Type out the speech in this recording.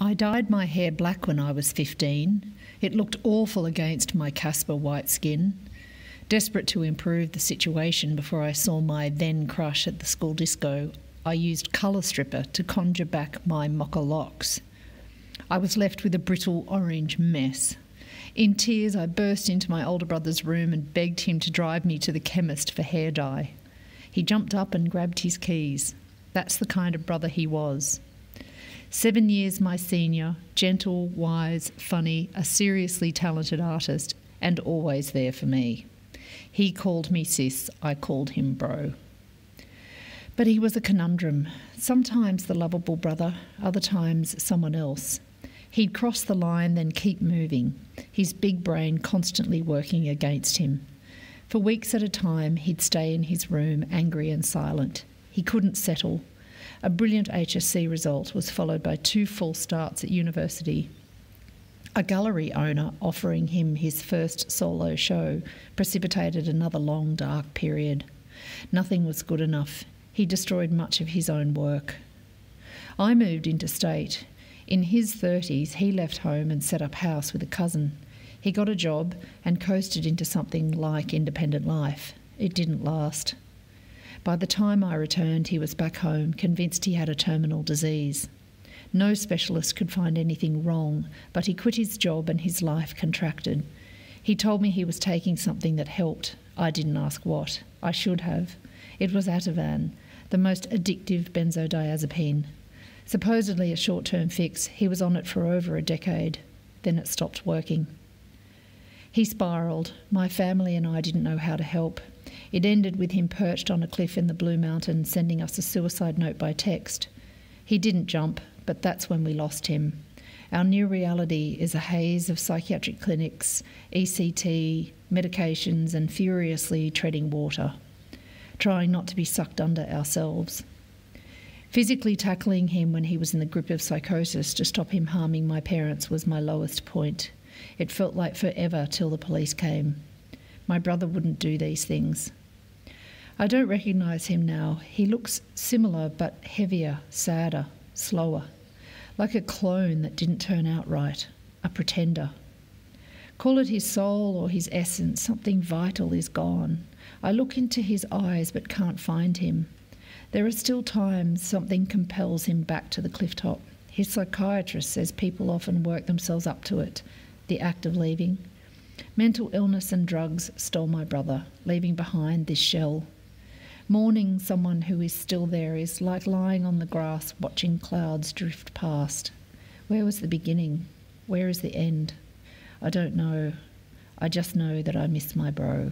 I dyed my hair black when I was 15. It looked awful against my Casper white skin. Desperate to improve the situation before I saw my then crush at the school disco, I used colour stripper to conjure back my mocha locks. I was left with a brittle orange mess. In tears, I burst into my older brother's room and begged him to drive me to the chemist for hair dye. He jumped up and grabbed his keys. That's the kind of brother he was. 7 years my senior, gentle, wise, funny, a seriously talented artist, and always there for me. He called me sis, I called him bro. But he was a conundrum. Sometimes the lovable brother, other times someone else. He'd cross the line, then keep moving, his big brain constantly working against him. For weeks at a time, he'd stay in his room, angry and silent. He couldn't settle. A brilliant HSC result was followed by 2 full starts at university. A gallery owner offering him his first solo show precipitated another long, dark period. Nothing was good enough. He destroyed much of his own work. I moved interstate. In his 30s, he left home and set up house with a cousin. He got a job and coasted into something like independent life. It didn't last. By the time I returned, he was back home, convinced he had a terminal disease. No specialist could find anything wrong, but he quit his job and his life contracted. He told me he was taking something that helped. I didn't ask what. I should have. It was Ativan, the most addictive benzodiazepine. Supposedly a short-term fix, he was on it for over a decade. Then it stopped working. He spiralled. My family and I didn't know how to help. It ended with him perched on a cliff in the Blue Mountains sending us a suicide note by text. He didn't jump, but that's when we lost him. Our new reality is a haze of psychiatric clinics, ECT, medications, and furiously treading water, trying not to be sucked under ourselves. Physically tackling him when he was in the grip of psychosis to stop him harming my parents was my lowest point. It felt like forever till the police came. My brother wouldn't do these things. I don't recognise him now. He looks similar but heavier, sadder, slower. Like a clone that didn't turn out right. A pretender. Call it his soul or his essence, something vital is gone. I look into his eyes but can't find him. There are still times something compels him back to the clifftop. His psychiatrist says people often work themselves up to it, the act of leaving. Mental illness and drugs stole my brother, leaving behind this shell. Mourning someone who is still there is like lying on the grass watching clouds drift past. Where was the beginning? Where is the end? I don't know. I just know that I miss my bro.